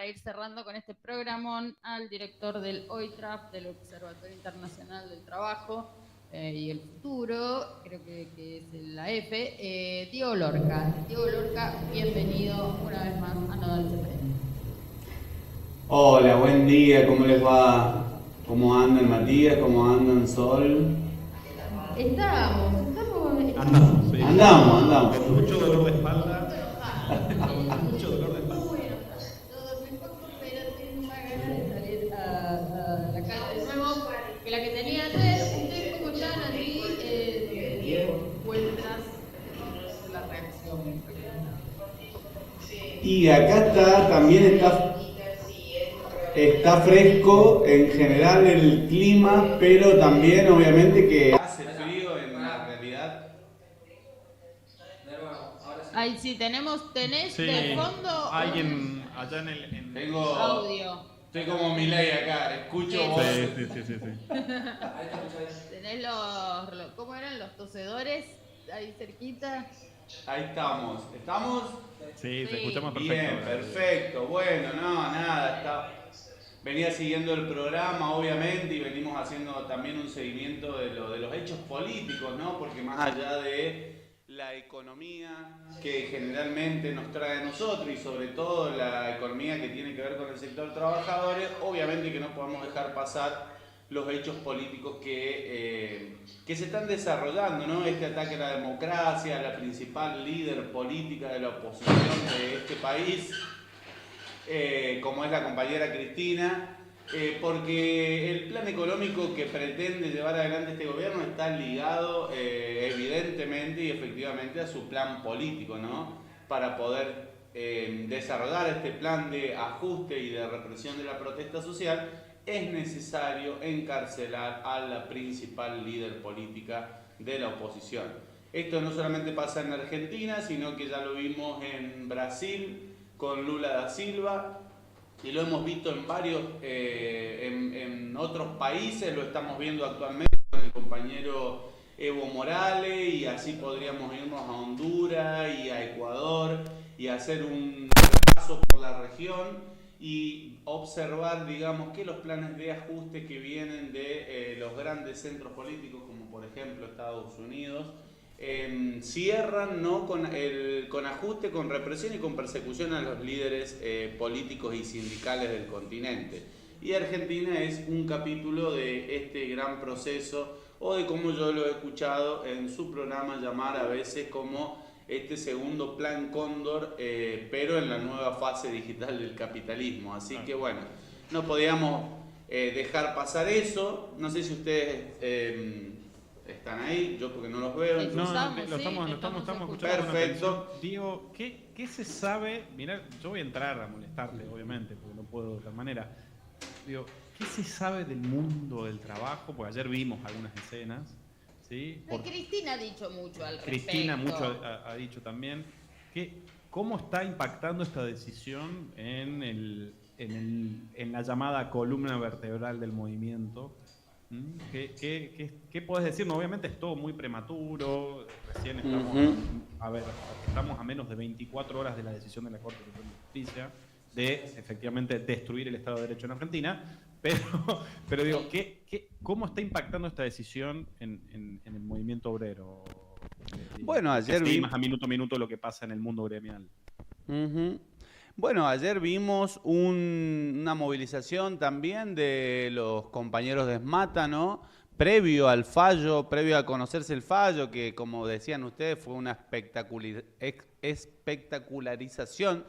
para ir cerrando con este programón al director del OITRAF, del Observatorio Internacional del Trabajo y el Futuro, creo que es la F, Diego Lorca. Diego Lorca, bienvenido una vez más a Nodal CP. Hola, buen día, ¿cómo les va? ¿Cómo andan Matías? ¿Cómo andan Sol? Andamos, sí. Andamos. Con mucho dolor de espalda. Mucho dolor de espalda. Todo muy poco, pero tengo más ganas de salir a la calle de nuevo que la que tenía ayer. ¿Ustedes cómo están así? Vueltas, la reacción. Y acá también está fresco en general el clima, pero también obviamente que hace frío en la realidad. Ay, sí, tenés Sí, de fondo alguien allá en el... Tengo audio. Estoy como Milei acá, escucho Sí. voces. Sí. Tenés ¿cómo eran los tosedores? Ahí cerquita. Ahí estamos. ¿Estamos? Sí, te escuchamos Bien, perfecto. perfecto. Bueno, nada, venía siguiendo el programa, obviamente, y venimos haciendo también un seguimiento de los hechos políticos, ¿no? Porque más allá de la economía que generalmente nos trae a nosotros y sobre todo la economía que tiene que ver con el sector trabajadores, obviamente que no podemos dejar pasar los hechos políticos que se están desarrollando, ¿no? Este ataque a la democracia, a la principal líder política de la oposición de este país, como es la compañera Cristina, porque el plan económico que pretende llevar adelante este gobierno está ligado evidentemente y efectivamente a su plan político, ¿no? Para poder desarrollar este plan de ajuste y de represión de la protesta social, es necesario encarcelar a la principal líder política de la oposición. Esto no solamente pasa en Argentina, sino que ya lo vimos en Brasil con Lula da Silva, y lo hemos visto en varios, en otros países, lo estamos viendo actualmente con el compañero Evo Morales, y así podríamos irnos a Honduras y a Ecuador y hacer un repaso por la región y observar, digamos, que los planes de ajuste que vienen de los grandes centros políticos, como por ejemplo Estados Unidos, cierran, ¿no? con ajuste, con represión y con persecución a los líderes políticos y sindicales del continente. Y Argentina es un capítulo de este gran proceso, o de como yo lo he escuchado en su programa llamar a veces como este segundo plan Cóndor, pero en la nueva fase digital del capitalismo. Así que bueno, no podíamos dejar pasar eso. No sé si ustedes están ahí, yo porque no los veo. Lo estamos escuchando. Perfecto. Diego, ¿qué se sabe? Mirá, yo voy a entrar a molestarte, obviamente, porque no puedo de otra manera. Digo, ¿qué se sabe del mundo del trabajo? Porque ayer vimos algunas escenas. ¿Sí? Cristina ha dicho mucho al respecto. Cristina mucho ha dicho también. ¿Cómo está impactando esta decisión en la llamada columna vertebral del movimiento? ¿Qué podés decir? No, obviamente es todo muy prematuro. Recién estamos a menos de 24 horas de la decisión de la Corte Suprema de Justicia de efectivamente destruir el Estado de Derecho en Argentina. Pero digo, ¿cómo está impactando esta decisión en el movimiento obrero? Bueno, ayer vimos a minuto lo que pasa en el mundo gremial. Bueno, ayer vimos una movilización también de los compañeros de SMATA, ¿no? Previo al fallo, previo a conocerse el fallo, que como decían ustedes fue una espectacularización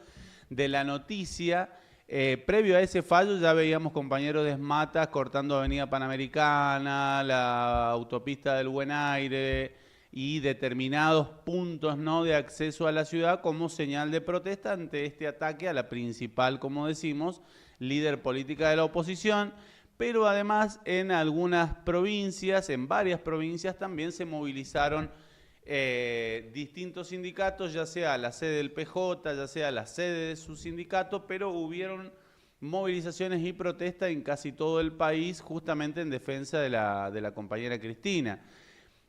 de la noticia. Previo a ese fallo ya veíamos compañeros de SMATA cortando Avenida Panamericana, la autopista del Buen Aire y determinados puntos, ¿no?, de acceso a la ciudad como señal de protesta ante este ataque a la principal, como decimos, líder política de la oposición. Pero además en algunas provincias, en varias provincias también se movilizaron distintos sindicatos, ya sea la sede del PJ, ya sea la sede de su sindicato, pero hubieron movilizaciones y protestas en casi todo el país justamente en defensa de la compañera Cristina.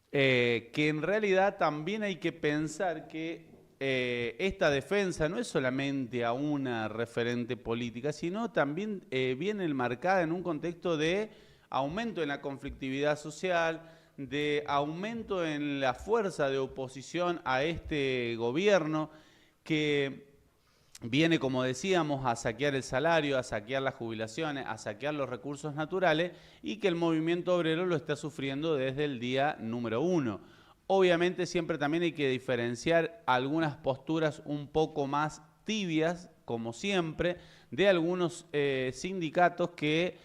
Que en realidad también hay que pensar que esta defensa no es solamente a una referente política, sino también viene enmarcada en un contexto de aumento en la conflictividad social, de aumento en la fuerza de oposición a este gobierno que viene, como decíamos, a saquear el salario, a saquear las jubilaciones, a saquear los recursos naturales y que el movimiento obrero lo está sufriendo desde el día número 1. Obviamente siempre también hay que diferenciar algunas posturas un poco más tibias, como siempre, de algunos sindicatos que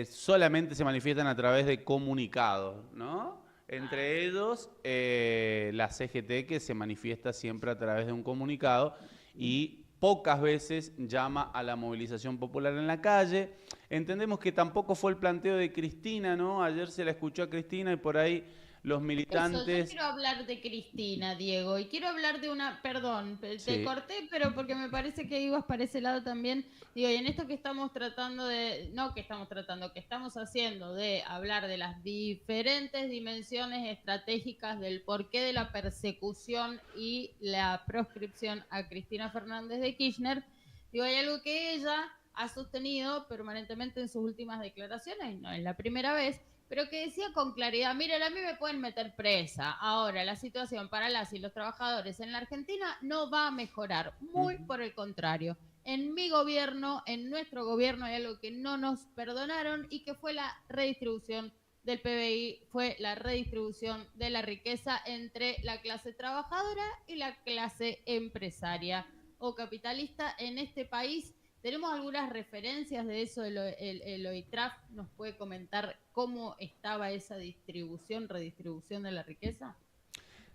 solamente se manifiestan a través de comunicados, ¿no? Entre ellos la CGT, que se manifiesta siempre a través de un comunicado y pocas veces llama a la movilización popular en la calle. Entendemos que tampoco fue el planteo de Cristina, ¿no? Ayer se la escuchó a Cristina y por ahí los militantes... Eso, yo quiero hablar de Cristina, Diego, y quiero hablar de una... Perdón, te corté, pero porque me parece que ibas para ese lado también. Digo, y en esto que estamos tratando de... No que estamos tratando, que estamos haciendo de hablar de las diferentes dimensiones estratégicas del porqué de la persecución y la proscripción a Cristina Fernández de Kirchner. Digo, hay algo que ella ha sostenido permanentemente en sus últimas declaraciones, y no es la primera vez, pero que decía con claridad, miren, a mí me pueden meter presa. Ahora, la situación para las y los trabajadores en la Argentina no va a mejorar, muy por el contrario. En mi gobierno, en nuestro gobierno, hay algo que no nos perdonaron y que fue la redistribución del PBI, fue la redistribución de la riqueza entre la clase trabajadora y la clase empresaria o capitalista en este país. Tenemos algunas referencias de eso, el OITRAF nos puede comentar cómo estaba esa redistribución de la riqueza.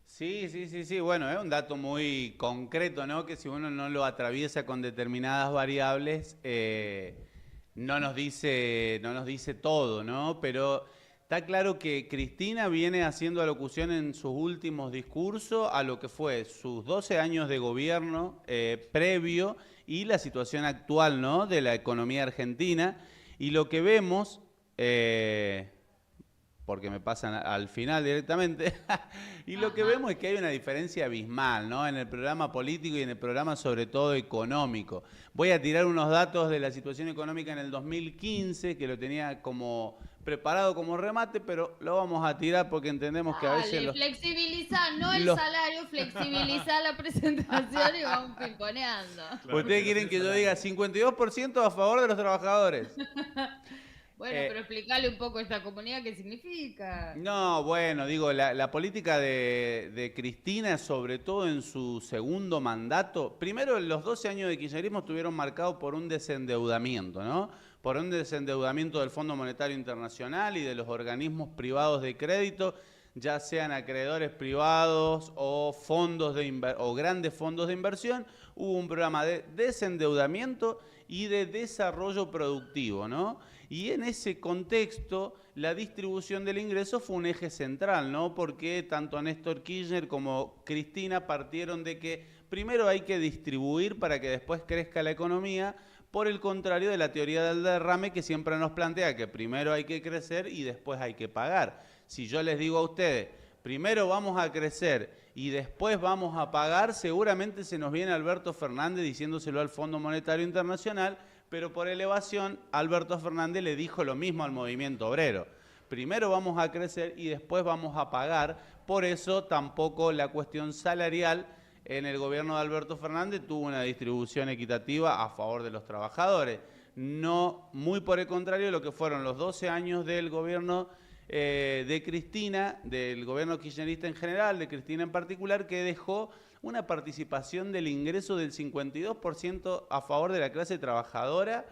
Sí, bueno, es un dato muy concreto, ¿no? Que si uno no lo atraviesa con determinadas variables, no nos dice todo, ¿no? Pero está claro que Cristina viene haciendo alocución en sus últimos discursos a lo que fue sus 12 años de gobierno previo y la situación actual, ¿no? De la economía argentina. Y lo que vemos, porque me pasan al final directamente, y lo que vemos es que hay una diferencia abismal, ¿no? En el programa político y en el programa sobre todo económico. Voy a tirar unos datos de la situación económica en el 2015, que lo tenía como preparado como remate, pero lo vamos a tirar porque entendemos que a veces... Flexibilizar, no el salario, flexibilizar la presentación y vamos pimponeando. Claro, ustedes quieren que yo diga 52% a favor de los trabajadores. Bueno, pero explicarle un poco a esta comunidad qué significa. No, bueno, digo, la política de Cristina, sobre todo en su segundo mandato, primero los 12 años de kirchnerismo estuvieron marcados por un desendeudamiento, ¿no? Por un desendeudamiento del Fondo Monetario Internacional y de los organismos privados de crédito, ya sean acreedores privados o o grandes fondos de inversión. Hubo un programa de desendeudamiento y de desarrollo productivo, ¿no? Y en ese contexto, la distribución del ingreso fue un eje central, ¿no? Porque tanto Néstor Kirchner como Cristina partieron de que primero hay que distribuir para que después crezca la economía, por el contrario de la teoría del derrame que siempre nos plantea que primero hay que crecer y después hay que pagar. Si yo les digo a ustedes, primero vamos a crecer y después vamos a pagar, seguramente se nos viene Alberto Fernández diciéndoselo al Fondo Monetario Internacional, pero por elevación Alberto Fernández le dijo lo mismo al movimiento obrero. Primero vamos a crecer y después vamos a pagar, por eso tampoco la cuestión salarial en el gobierno de Alberto Fernández tuvo una distribución equitativa a favor de los trabajadores. No, muy por el contrario, lo que fueron los 12 años del gobierno de Cristina, del gobierno kirchnerista en general, de Cristina en particular, que dejó una participación del ingreso del 52% a favor de la clase trabajadora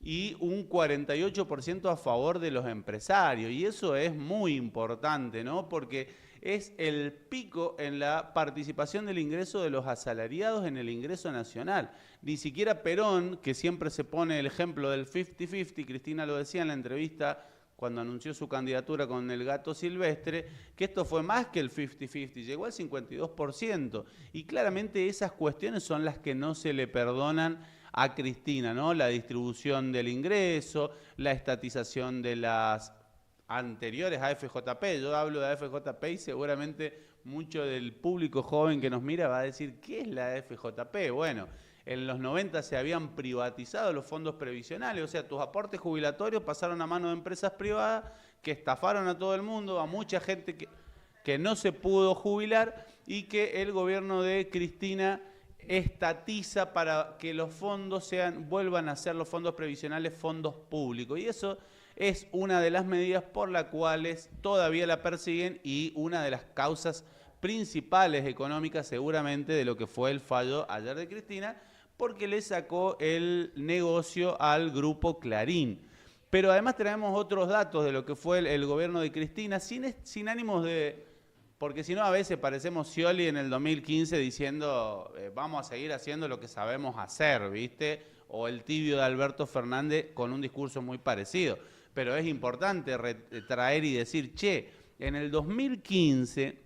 y un 48% a favor de los empresarios. Y eso es muy importante, ¿no? Porque es el pico en la participación del ingreso de los asalariados en el ingreso nacional. Ni siquiera Perón, que siempre se pone el ejemplo del 50-50, Cristina lo decía en la entrevista cuando anunció su candidatura con el gato silvestre, que esto fue más que el 50-50, llegó al 52%. Y claramente esas cuestiones son las que no se le perdonan a Cristina, ¿no? La distribución del ingreso, la estatización de las anteriores a FJP. Yo hablo de AFJP y seguramente mucho del público joven que nos mira va a decir, ¿qué es la FJP? Bueno, en los 90 se habían privatizado los fondos previsionales, o sea, tus aportes jubilatorios pasaron a manos de empresas privadas que estafaron a todo el mundo, a mucha gente que no se pudo jubilar y que el gobierno de Cristina estatiza para que los fondos vuelvan a ser los fondos previsionales fondos públicos. Y eso es una de las medidas por las cuales todavía la persiguen y una de las causas principales económicas seguramente de lo que fue el fallo ayer de Cristina, porque le sacó el negocio al grupo Clarín. Pero además traemos otros datos de lo que fue el gobierno de Cristina, sin ánimos de... Porque si no, a veces parecemos Scioli en el 2015 diciendo vamos a seguir haciendo lo que sabemos hacer, ¿viste? O el tibio de Alberto Fernández con un discurso muy parecido. Pero es importante traer y decir, che, en el 2015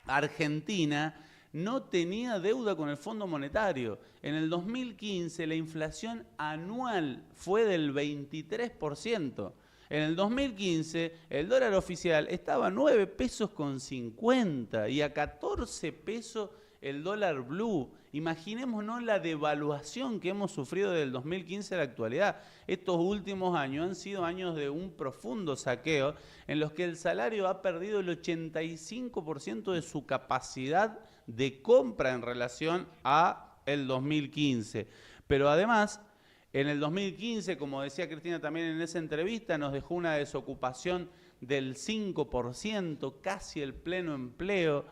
Argentina no tenía deuda con el Fondo Monetario. En el 2015 la inflación anual fue del 23%. En el 2015 el dólar oficial estaba a 9 pesos con 50 y a 14 pesos el dólar blue. Imaginémonos la devaluación que hemos sufrido desde el 2015 a la actualidad. Estos últimos años han sido años de un profundo saqueo en los que el salario ha perdido el 85% de su capacidad de compra en relación a el 2015. Pero además, en el 2015, como decía Cristina también en esa entrevista, nos dejó una desocupación del 5%, casi el pleno empleo.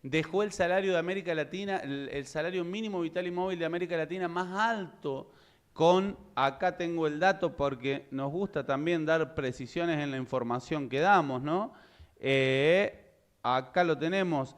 Dejó el salario de América Latina, el salario mínimo vital y móvil de América Latina más alto acá tengo el dato porque nos gusta también dar precisiones en la información que damos, ¿no? Acá lo tenemos.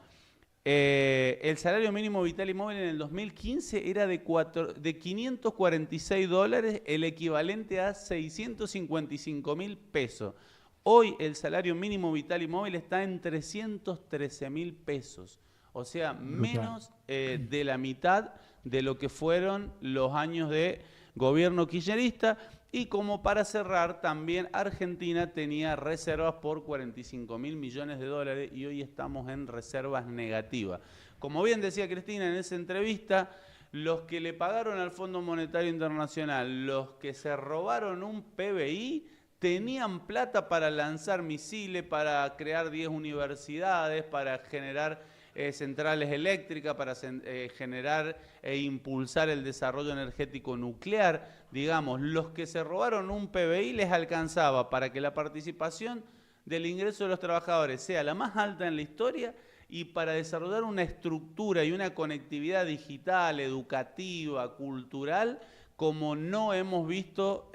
El salario mínimo vital y móvil en el 2015 era de $546, el equivalente a 655.000 pesos. Hoy el salario mínimo vital y móvil está en 313.000 pesos. O sea, menos de la mitad de lo que fueron los años de gobierno kirchnerista. Y como para cerrar, también Argentina tenía reservas por 45.000 millones de dólares y hoy estamos en reservas negativas. Como bien decía Cristina en esa entrevista, los que le pagaron al Fondo Monetario Internacional, los que se robaron un PBI, tenían plata para lanzar misiles, para crear 10 universidades, para generar centrales eléctricas, para generar e impulsar el desarrollo energético nuclear. Digamos, los que se robaron un PBI les alcanzaba para que la participación del ingreso de los trabajadores sea la más alta en la historia y para desarrollar una estructura y una conectividad digital, educativa, cultural, como no hemos visto,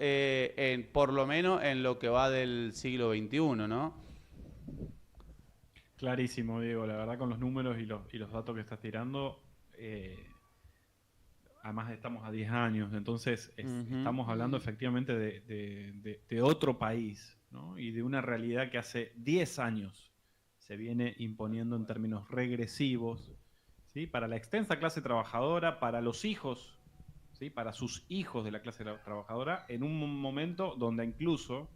por lo menos en lo que va del siglo XXI, ¿no? Clarísimo, Diego. La verdad, con los números y los datos que estás tirando, además estamos a 10 años, entonces estamos hablando efectivamente de otro país, ¿no? Y de una realidad que hace 10 años se viene imponiendo en términos regresivos, ¿sí? Para la extensa clase trabajadora, para los hijos, ¿sí? Para sus hijos de la clase trabajadora, en un momento donde incluso,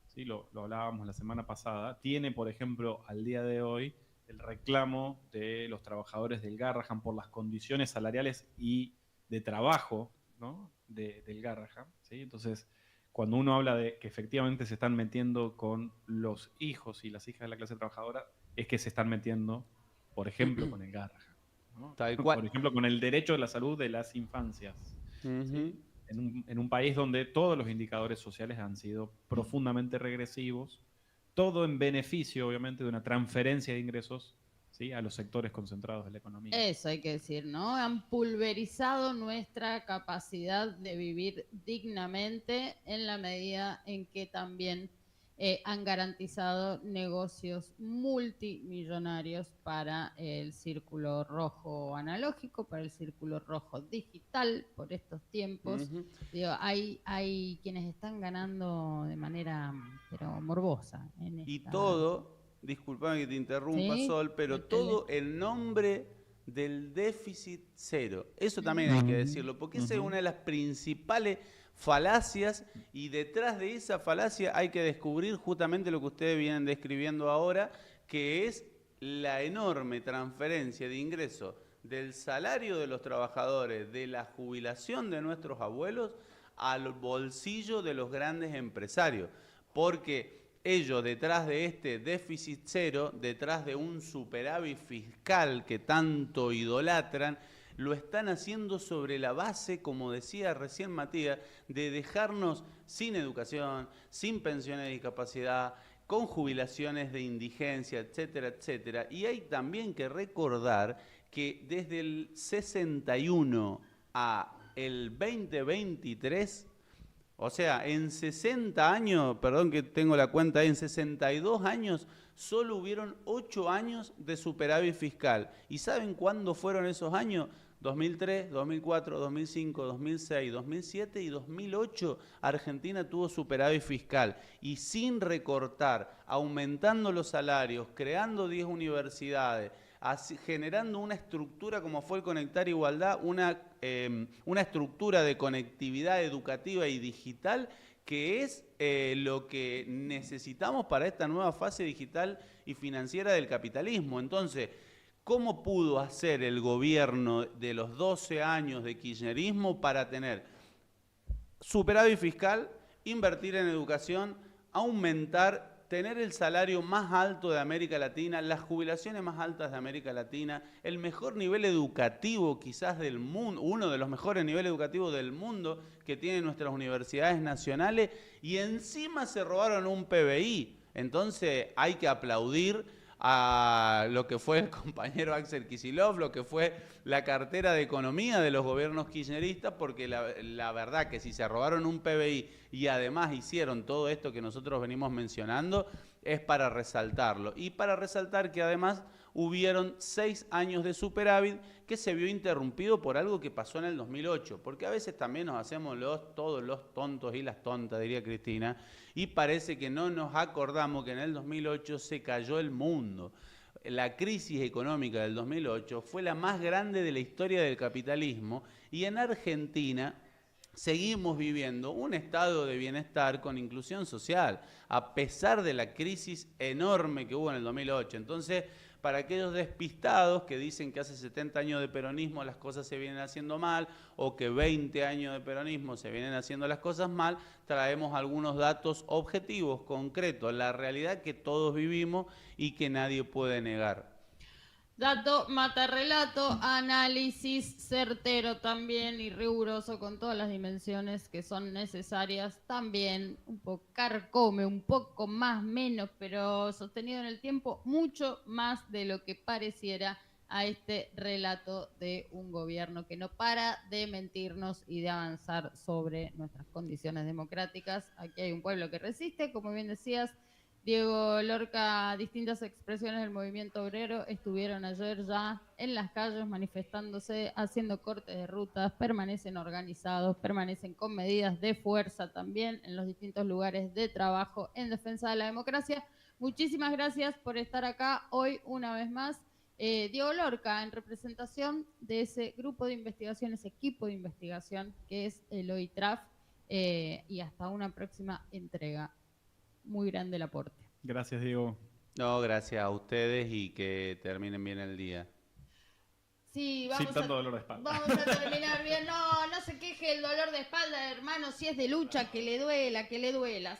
¿sí? Lo hablábamos la semana pasada, tiene, por ejemplo, al día de hoy, el reclamo de los trabajadores del Garrahan por las condiciones salariales y de trabajo, ¿no? del Garrahan, ¿sí? Entonces, cuando uno habla de que efectivamente se están metiendo con los hijos y las hijas de la clase trabajadora, es que se están metiendo, por ejemplo, con el Garrahan, ¿no? Tal cual. Por ejemplo, con el derecho de la salud de las infancias, ¿sí? En un país donde todos los indicadores sociales han sido profundamente regresivos, todo en beneficio, obviamente, de una transferencia de ingresos, ¿sí? A los sectores concentrados de la economía. Eso hay que decir, ¿no? Han pulverizado nuestra capacidad de vivir dignamente en la medida en que también han garantizado negocios multimillonarios para el círculo rojo analógico, para el círculo rojo digital por estos tiempos. Digo, hay quienes están ganando de manera pero morbosa. Y todo, disculpame que te interrumpa, ¿sí? Sol, pero todo en nombre del déficit cero. Eso también hay que decirlo, porque esa es una de las principales falacias y detrás de esa falacia hay que descubrir justamente lo que ustedes vienen describiendo ahora, que es la enorme transferencia de ingresos del salario de los trabajadores, de la jubilación de nuestros abuelos, al bolsillo de los grandes empresarios. Porque ellos, detrás de este déficit cero, detrás de un superávit fiscal que tanto idolatran, lo están haciendo sobre la base, como decía recién Matías, de dejarnos sin educación, sin pensiones de discapacidad, con jubilaciones de indigencia, etcétera, etcétera. Y hay también que recordar que desde el 61 a el 2023, o sea, en 60 años, perdón que tengo la cuenta ahí, en 62 años, solo hubieron 8 años de superávit fiscal. ¿Y saben cuándo fueron esos años? 2003, 2004, 2005, 2006, 2007 y 2008 Argentina tuvo superávit fiscal y sin recortar, aumentando los salarios, creando 10 universidades, generando una estructura como fue el Conectar Igualdad, una estructura de conectividad educativa y digital que es lo que necesitamos para esta nueva fase digital y financiera del capitalismo. Entonces, ¿cómo pudo hacer el gobierno de los 12 años de kirchnerismo para tener superávit fiscal, invertir en educación, aumentar, tener el salario más alto de América Latina, las jubilaciones más altas de América Latina, el mejor nivel educativo quizás del mundo, uno de los mejores niveles educativos del mundo que tienen nuestras universidades nacionales, y encima se robaron un PBI? Entonces hay que aplaudir a lo que fue el compañero Axel Kicillof, lo que fue la cartera de economía de los gobiernos kirchneristas, porque la verdad que si se robaron un PBI y además hicieron todo esto que nosotros venimos mencionando, es para resaltarlo. Y para resaltar que además hubieron 6 años de superávit que se vio interrumpido por algo que pasó en el 2008, porque a veces también nos hacemos todos los tontos y las tontas, diría Cristina, y parece que no nos acordamos que en el 2008 se cayó el mundo. La crisis económica del 2008 fue la más grande de la historia del capitalismo y en Argentina seguimos viviendo un estado de bienestar con inclusión social, a pesar de la crisis enorme que hubo en el 2008. Entonces, para aquellos despistados que dicen que hace 70 años de peronismo las cosas se vienen haciendo mal, o que 20 años de peronismo se vienen haciendo las cosas mal, traemos algunos datos objetivos, concretos, la realidad que todos vivimos y que nadie puede negar. Dato mata relato, análisis certero también y riguroso con todas las dimensiones que son necesarias también, un poco carcome, un poco más, menos, pero sostenido en el tiempo, mucho más de lo que pareciera a este relato de un gobierno que no para de mentirnos y de avanzar sobre nuestras condiciones democráticas. Aquí hay un pueblo que resiste, como bien decías, Diego Lorca. Distintas expresiones del movimiento obrero estuvieron ayer ya en las calles manifestándose, haciendo cortes de rutas, permanecen organizados, permanecen con medidas de fuerza también en los distintos lugares de trabajo en defensa de la democracia. Muchísimas gracias por estar acá hoy una vez más. Diego Lorca, en representación de ese grupo de investigación, ese equipo de investigación que es el OITRAF, y hasta una próxima entrega. Muy grande el aporte. Gracias, Diego. No, gracias a ustedes y que terminen bien el día. Sí, Sin tanto dolor de espalda. Vamos a terminar bien. No se queje el dolor de espalda, hermano, si es de lucha, que le duela, que le duela.